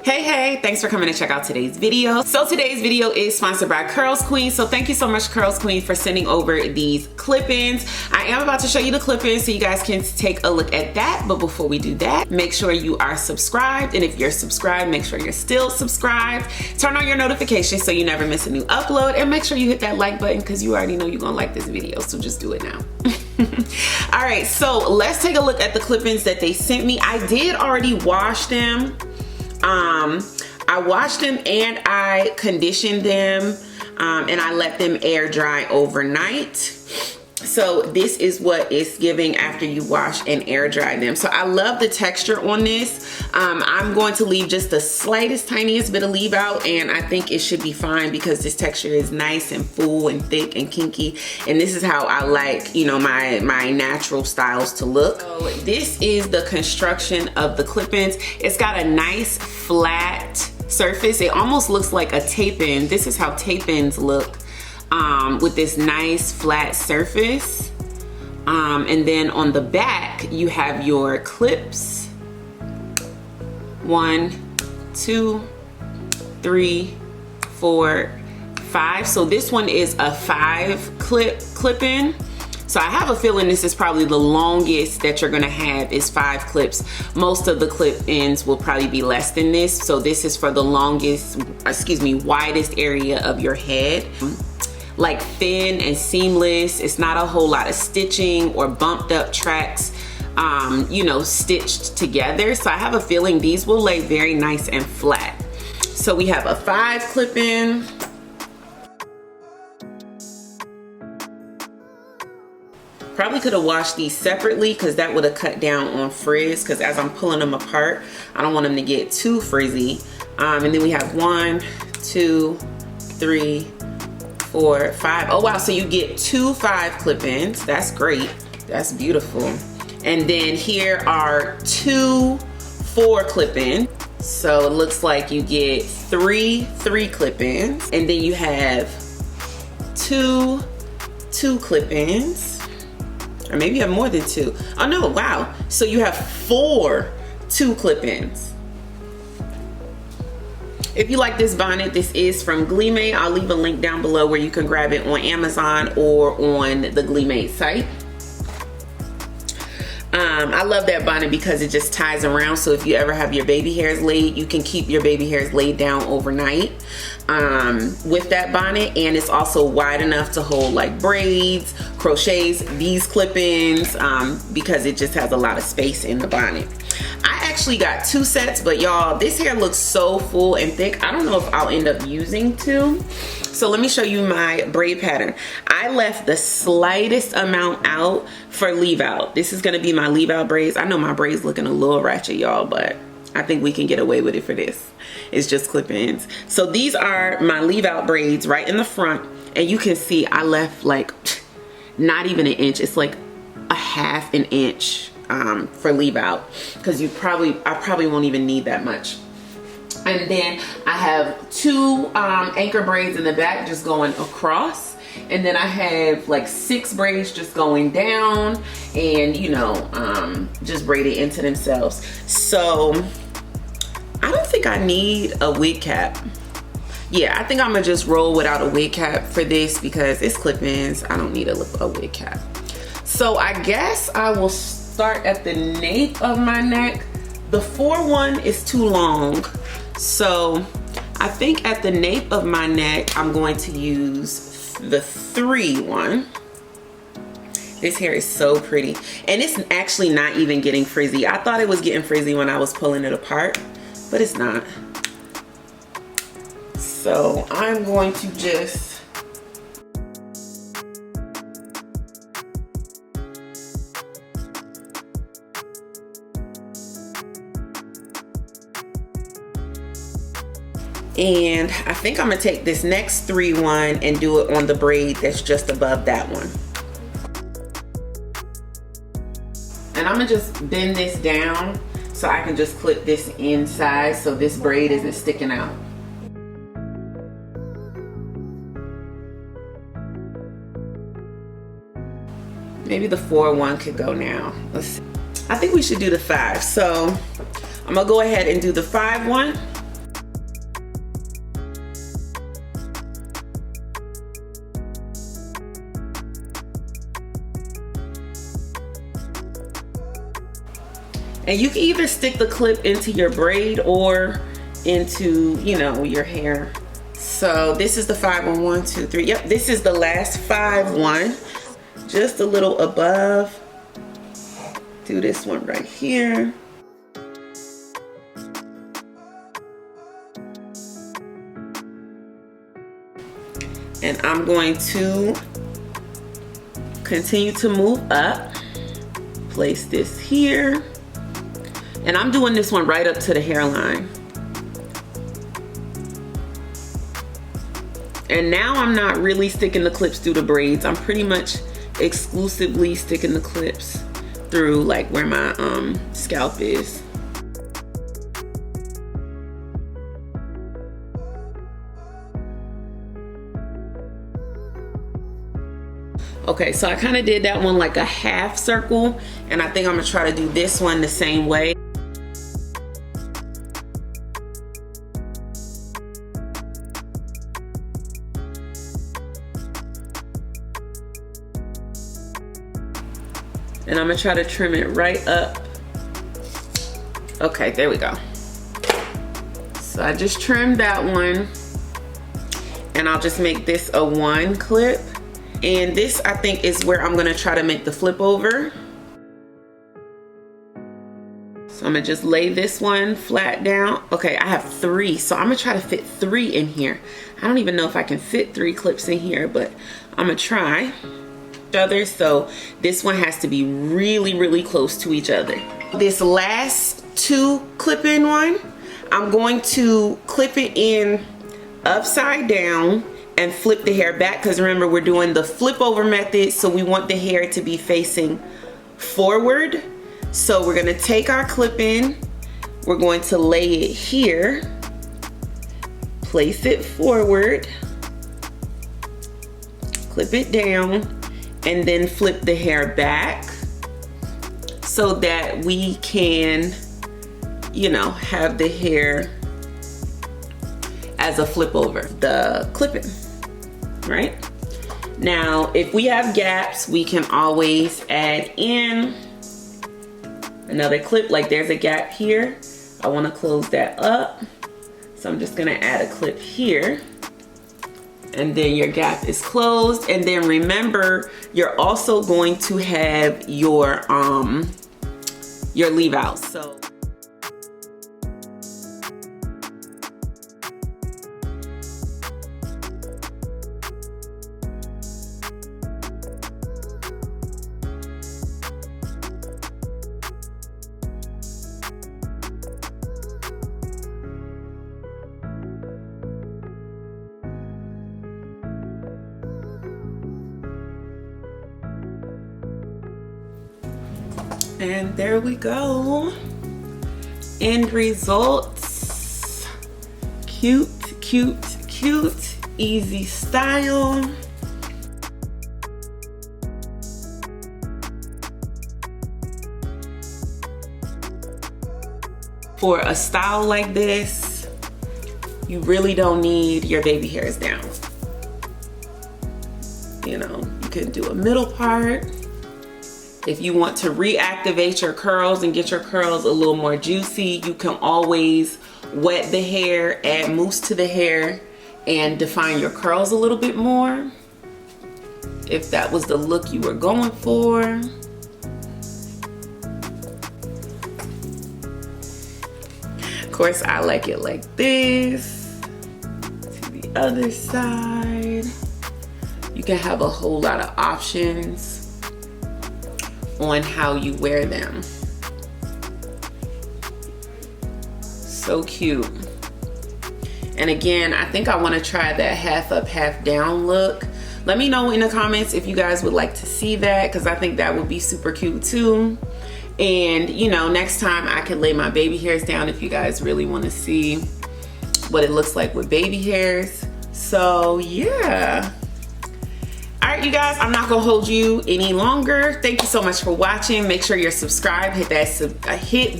Hey, thanks for coming to check out today's video. So today's video is sponsored by Curlsqueen. So thank you so much, Curlsqueen, for sending over these clip-ins. I am about to show you the clip-ins so you guys can take a look at that. But before we do that, make sure you are subscribed. And if you're subscribed, make sure you're still subscribed. Turn on your notifications so you never miss a new upload. And make sure you hit that like button because you already know you're gonna like this video. So just do it now. All right, so let's take a look at the clip-ins that they sent me. I did already wash them. I washed them and I conditioned them and I let them air dry overnight. So this is what it's giving after you wash and air dry them. So I love the texture on this. I'm going to leave just the slightest, tiniest bit of leave out, and I think it should be fine because this texture is nice and full and thick and kinky. And this is how I like, you know, my natural styles to look. So this is the construction of the clip-ins. It's got a nice flat surface. It almost looks like a tape-in. This is how tape-ins look. With this nice flat surface. And then on the back, you have your clips. 1, 2, 3, 4, 5. So this one is a 5 clip-in. So I have a feeling this is probably the longest that you're gonna have is 5 clips. Most of the clip-ins will probably be less than this. So this is for the longest, widest area of your head. Like thin and seamless. It's not a whole lot of stitching or bumped up tracks, you know, stitched together. So I have a feeling these will lay very nice and flat. So we have a 5 clip-in. Probably could have washed these separately because that would have cut down on frizz, because as I'm pulling them apart, I don't want them to get too frizzy. And then we have 1, 2, 3, 4, 5. Oh wow, so you get 2 5 clip-ins. That's great. That's beautiful. And then here are 2 4 clip-ins. So it looks like you get 3 3 clip-ins. And then you have 2 2 clip-ins. Or maybe you have more than 2. Oh no, wow. So you have 4 2 clip-ins. If you like this bonnet, this is from GLEEmade. I'll leave a link down below where you can grab it on Amazon or on the GLEEmade site. I love that bonnet because it just ties around. So if you ever have your baby hairs laid, you can keep your baby hairs laid down overnight with that bonnet. And it's also wide enough to hold like braids, crochets, these clip-ins, because it just has a lot of space in the bonnet. I actually got 2 sets, but y'all, this hair looks so full and thick. I don't know if I'll end up using 2. So let me show you my braid pattern. I left the slightest amount out for leave out. This is gonna be my leave out braids. I know my braids looking a little ratchet, y'all, but I think we can get away with it for this. It's just clip-ins. So these are my leave out braids right in the front. And you can see I left like not even an inch. It's like a ½ an inch for leave out, because I probably won't even need that much. And then I have 2 anchor braids in the back just going across, and then I have like 6 braids just going down and, you know, just braided into themselves. So I don't think I need a wig cap. Yeah, I think I'm gonna just roll without a wig cap for this because it's clip-ins. I don't need a wig cap. So I guess I will start at the nape of my neck. The 4 one is too long. So I think at the nape of my neck, I'm going to use the 3 one. This hair is so pretty. And it's actually not even getting frizzy. I thought it was getting frizzy when I was pulling it apart, but it's not. So I'm going to just and I think I'm gonna take this next 3 one and do it on the braid that's just above that one. And I'm gonna just bend this down so I can just clip this inside so this braid isn't sticking out. Maybe the 4 one could go now. Let's see. I think we should do the 5. So I'm gonna go ahead and do the 5 one. And you can either stick the clip into your braid or into, you know, your hair. So this is the 5 on 1, 2, 3. Yep, this is the last 5 one. Just a little above. Do this one right here. And I'm going to continue to move up. Place this here. And I'm doing this one right up to the hairline. And now I'm not really sticking the clips through the braids. I'm pretty much exclusively sticking the clips through like where my scalp is. Okay, so I kind of did that one like a half circle, and I think I'm gonna try to do this one the same way. And I'm gonna try to trim it right up. Okay, there we go. So I just trimmed that one, and I'll just make this a 1 clip. And this, I think, is where I'm gonna try to make the flip over. So I'm gonna just lay this one flat down. Okay, I have 3, so I'm gonna try to fit 3 in here. I don't even know if I can fit 3 clips in here, but I'm gonna try. So this one has to be really, really close to each other. This last 2 clip-in one, I'm going to clip it in upside down and flip the hair back, because remember, we're doing the flip over method, so we want the hair to be facing forward. So we're gonna take our clip in, we're going to lay it here, place it forward, clip it down, and then flip the hair back so that we can, you know, have the hair as a flip over the clip-in, right? Now, if we have gaps, we can always add in another clip. Like there's a gap here. I wanna close that up. So I'm just gonna add a clip here. And then your gap is closed. And then remember, you're also going to have your leave out. So and there we go. End results. Cute, cute, cute. Easy style. For a style like this, you really don't need your baby hairs down. You know, you can do a middle part. If you want to reactivate your curls and get your curls a little more juicy, you can always wet the hair, add mousse to the hair, and define your curls a little bit more, if that was the look you were going for. Of course, I like it like this. To the other side. You can have a whole lot of options on how you wear them. So cute. And again, I think I want to try that half up, half down look. Let me know in the comments if you guys would like to see that, because I think that would be super cute too. And you know, next time I can lay my baby hairs down if you guys really want to see what it looks like with baby hairs. So yeah. All right, you guys, I'm not gonna hold you any longer. Thank you so much for watching. Make sure you're subscribed, hit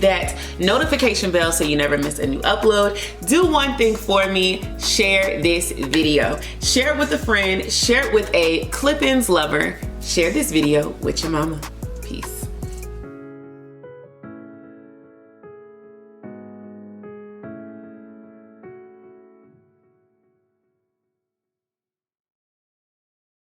that notification bell so you never miss a new upload. Do one thing for me, share this video. Share it with a friend, share it with a clip-ins lover. Share this video with your mama.